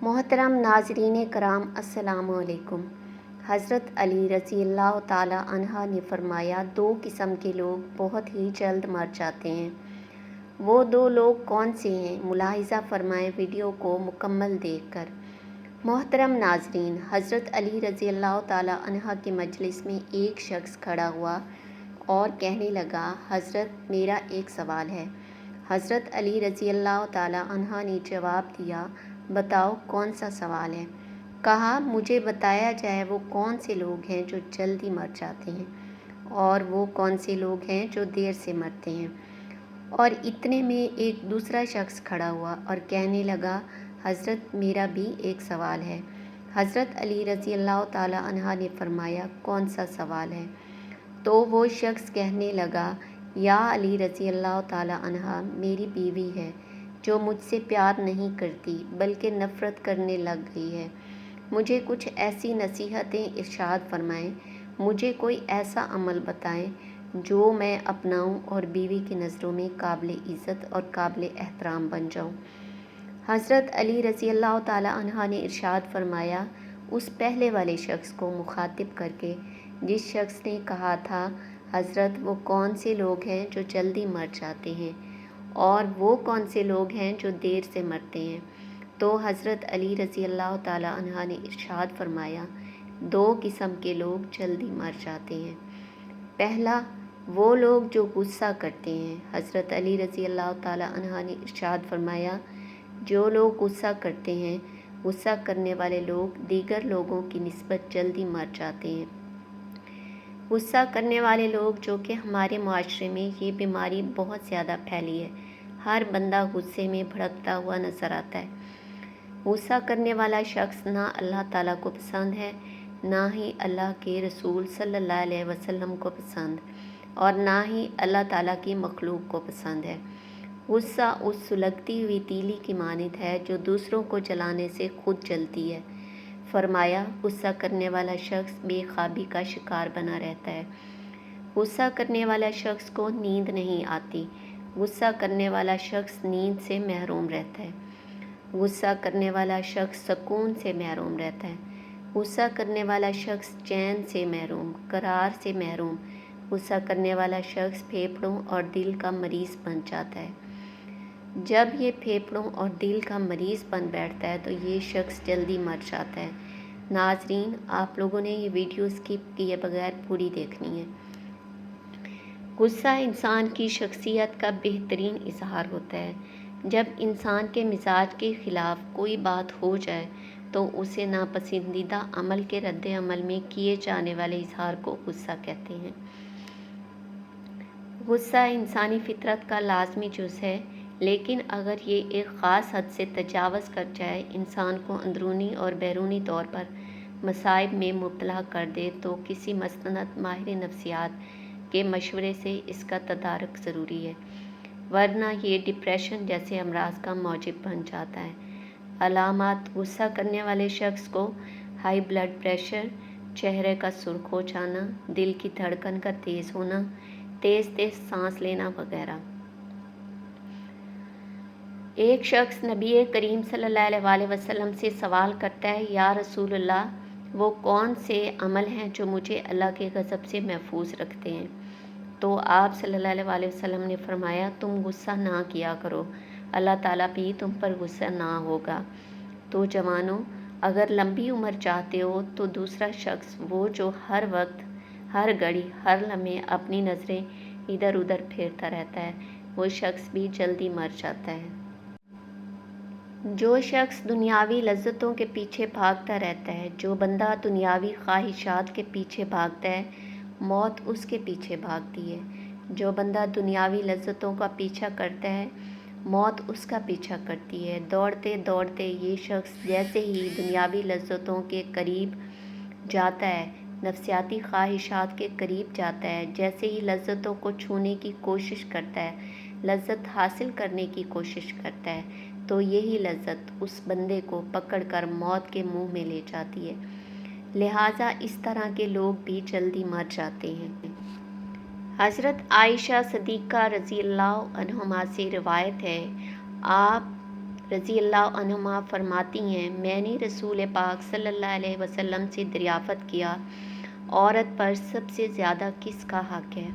محترم ناظرین کرام السلام علیکم۔ حضرت علی رضی اللہ تعالیٰ عنہ نے فرمایا، دو قسم کے لوگ بہت ہی جلد مر جاتے ہیں۔ وہ دو لوگ کون سے ہیں؟ ملاحظہ فرمائیں ویڈیو کو مکمل دیکھ کر۔ محترم ناظرین، حضرت علی رضی اللہ تعالیٰ عنہ کے مجلس میں ایک شخص کھڑا ہوا اور کہنے لگا، حضرت میرا ایک سوال ہے۔ حضرت علی رضی اللہ تعالیٰ عنہ نے جواب دیا، بتاؤ کون سا سوال ہے؟ کہا، مجھے بتایا جائے وہ کون سے لوگ ہیں جو جلدی مر جاتے ہیں اور وہ کون سے لوگ ہیں جو دیر سے مرتے ہیں۔ اور اتنے میں ایک دوسرا شخص کھڑا ہوا اور کہنے لگا، حضرت میرا بھی ایک سوال ہے۔ حضرت علی رضی اللہ تعالیٰ عنہ نے فرمایا، کون سا سوال ہے؟ تو وہ شخص کہنے لگا، یا علی رضی اللہ تعالیٰ عنہ، میری بیوی ہے جو مجھ سے پیار نہیں کرتی بلکہ نفرت کرنے لگ گئی ہے۔ مجھے کچھ ایسی نصیحتیں ارشاد فرمائیں، مجھے کوئی ایسا عمل بتائیں جو میں اپناؤں اور بیوی کی نظروں میں قابل عزت اور قابل احترام بن جاؤں۔ حضرت علی رضی اللہ تعالیٰ عنہ نے ارشاد فرمایا، اس پہلے والے شخص کو مخاطب کر کے جس شخص نے کہا تھا، حضرت وہ کون سے لوگ ہیں جو جلدی مر جاتے ہیں اور وہ کون سے لوگ ہیں جو دیر سے مرتے ہیں؟ تو حضرت علی رضی اللہ تعالیٰ عنہ نے ارشاد فرمایا، دو قسم کے لوگ جلدی مر جاتے ہیں۔ پہلا، وہ لوگ جو غصہ کرتے ہیں۔ حضرت علی رضی اللہ تعالیٰ عنہ نے ارشاد فرمایا، جو لوگ غصہ کرتے ہیں، غصہ کرنے والے لوگ دیگر لوگوں کی نسبت جلدی مر جاتے ہیں۔ غصہ کرنے والے لوگ، جو کہ ہمارے معاشرے میں یہ بیماری بہت زیادہ پھیلی ہے، ہر بندہ غصے میں بھڑکتا ہوا نظر آتا ہے۔ غصہ کرنے والا شخص نہ اللہ تعالیٰ کو پسند ہے، نہ ہی اللہ کے رسول صلی اللہ علیہ وسلم کو پسند، اور نہ ہی اللہ تعالیٰ کی مخلوق کو پسند ہے۔ غصہ اس سلگتی ہوئی تیلی کی مانند ہے جو دوسروں کو جلانے سے خود جلتی ہے۔ فرمایا، غصہ کرنے والا شخص بے خوابی کا شکار بنا رہتا ہے۔ غصہ کرنے والا شخص کو نیند نہیں آتی۔ غصہ کرنے والا شخص نیند سے محروم رہتا ہے۔ غصہ کرنے والا شخص سکون سے محروم رہتا ہے۔ غصہ کرنے والا شخص چین سے محروم، قرار سے محروم۔ غصہ کرنے والا شخص پھیپھڑوں اور دل کا مریض بن جاتا ہے۔ جب یہ پھیپھڑوں اور دل کا مریض بن بیٹھتا ہے تو یہ شخص جلدی مر جاتا ہے۔ ناظرین، آپ لوگوں نے یہ ویڈیو اسکپ کیے بغیر پوری دیکھنی ہے۔ غصہ انسان کی شخصیت کا بہترین اظہار ہوتا ہے۔ جب انسان کے مزاج کے خلاف کوئی بات ہو جائے تو اسے ناپسندیدہ عمل کے رد عمل میں کیے جانے والے اظہار کو غصہ کہتے ہیں۔ غصہ انسانی فطرت کا لازمی جز ہے، لیکن اگر یہ ایک خاص حد سے تجاوز کر جائے، انسان کو اندرونی اور بیرونی طور پر مصائب میں مبتلا کر دے تو کسی مستند ماہر نفسیات کے مشورے سے اس کا تدارک ضروری ہے، ورنہ یہ ڈپریشن جیسے امراض کا موجب بن جاتا ہے۔ علامات: غصہ کرنے والے شخص کو ہائی بلڈ پریشر، چہرے کا سرخ ہو جانا، دل کی دھڑکن کا تیز ہونا، تیز تیز سانس لینا وغیرہ۔ ایک شخص نبی کریم صلی اللہ علیہ وآلہ وسلم سے سوال کرتا ہے، یا رسول اللہ، وہ کون سے عمل ہیں جو مجھے اللہ کے غضب سے محفوظ رکھتے ہیں؟ تو آپ صلی اللہ علیہ وآلہ وسلم نے فرمایا، تم غصہ نہ کیا کرو، اللہ تعالیٰ بھی تم پر غصہ نہ ہوگا۔ تو جوانوں، اگر لمبی عمر چاہتے ہو تو دوسرا شخص، وہ جو ہر وقت، ہر گھڑی، ہر لمحے اپنی نظریں ادھر ادھر پھیرتا رہتا ہے، وہ شخص بھی جلدی مر جاتا ہے۔ جو شخص دنیاوی لذتوں کے پیچھے بھاگتا رہتا ہے، جو بندہ دنیاوی خواہشات کے پیچھے بھاگتا ہے، موت اس کے پیچھے بھاگتی ہے۔ جو بندہ دنیاوی لذتوں کا پیچھا کرتا ہے، موت اس کا پیچھا کرتی ہے۔ دوڑتے دوڑتے یہ شخص جیسے ہی دنیاوی لذتوں کے قریب جاتا ہے، نفسیاتی خواہشات کے قریب جاتا ہے، جیسے ہی لذتوں کو چھونے کی کوشش کرتا ہے، لذت حاصل کرنے کی کوشش کرتا ہے، تو یہی لذت اس بندے کو پکڑ کر موت کے منہ میں لے جاتی ہے۔ لہٰذا اس طرح کے لوگ بھی جلدی مر جاتے ہیں۔ حضرت عائشہ صدیقہ رضی اللہ عنہما سے روایت ہے، آپ رضی اللہ عنہما فرماتی ہیں، میں نے رسول پاک صلی اللہ علیہ وسلم سے دریافت کیا، عورت پر سب سے زیادہ کس کا حق ہے؟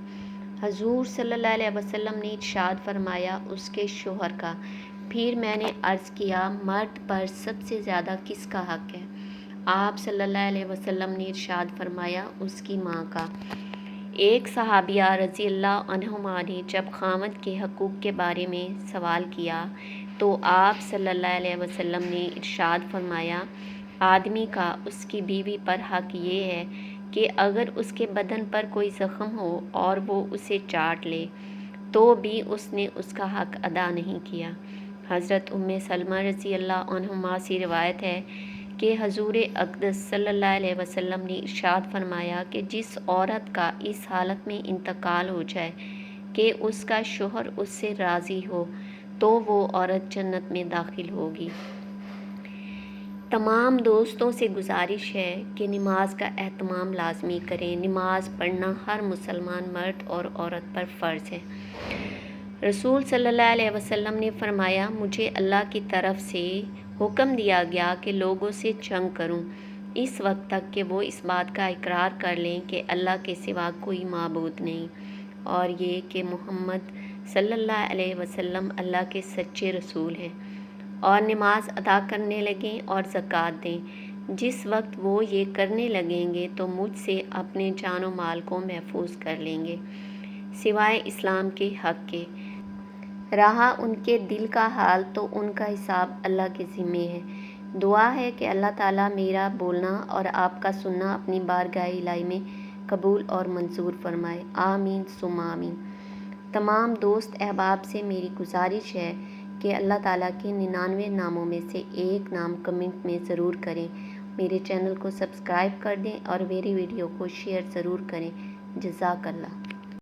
حضور صلی اللہ علیہ وسلم نے ارشاد فرمایا، اس کے شوہر کا۔ پھر میں نے عرض کیا، مرد پر سب سے زیادہ کس کا حق ہے؟ آپ صلی اللہ علیہ وسلم نے ارشاد فرمایا، اس کی ماں کا۔ ایک صحابیہ رضی اللہ عنہما نے جب خاوند کے حقوق کے بارے میں سوال کیا تو آپ صلی اللہ علیہ وسلم نے ارشاد فرمایا، آدمی کا اس کی بیوی پر حق یہ ہے کہ اگر اس کے بدن پر کوئی زخم ہو اور وہ اسے چاٹ لے تو بھی اس نے اس کا حق ادا نہیں کیا۔ حضرت ام سلمہ رضی اللہ عنہما سے روایت ہے کہ حضور اقدس صلی اللہ علیہ وسلم نے ارشاد فرمایا کہ جس عورت کا اس حالت میں انتقال ہو جائے کہ اس کا شوہر اس سے راضی ہو تو وہ عورت جنت میں داخل ہوگی۔ تمام دوستوں سے گزارش ہے کہ نماز کا اہتمام لازمی کریں۔ نماز پڑھنا ہر مسلمان مرد اور عورت پر فرض ہے۔ رسول صلی اللہ علیہ وسلم نے فرمایا، مجھے اللہ کی طرف سے حکم دیا گیا کہ لوگوں سے جنگ کروں اس وقت تک کہ وہ اس بات کا اقرار کر لیں کہ اللہ کے سوا کوئی معبود نہیں، اور یہ کہ محمد صلی اللہ علیہ وسلم اللہ کے سچے رسول ہیں، اور نماز ادا کرنے لگیں اور زکوٰۃ دیں۔ جس وقت وہ یہ کرنے لگیں گے تو مجھ سے اپنے جان و مال کو محفوظ کر لیں گے، سوائے اسلام کے حق کے۔ رہا ان کے دل کا حال تو ان کا حساب اللہ کے ذمے ہے۔ دعا ہے کہ اللہ تعالیٰ میرا بولنا اور آپ کا سننا اپنی بارگاہ الہی میں قبول اور منظور فرمائے، آمین ثم آمین۔ تمام دوست احباب سے میری گزارش ہے کہ اللہ تعالیٰ کے 99 ناموں میں سے ایک نام کمنٹ میں ضرور کریں، میرے چینل کو سبسکرائب کر دیں اور میری ویڈیو کو شیئر ضرور کریں۔ جزاک اللہ۔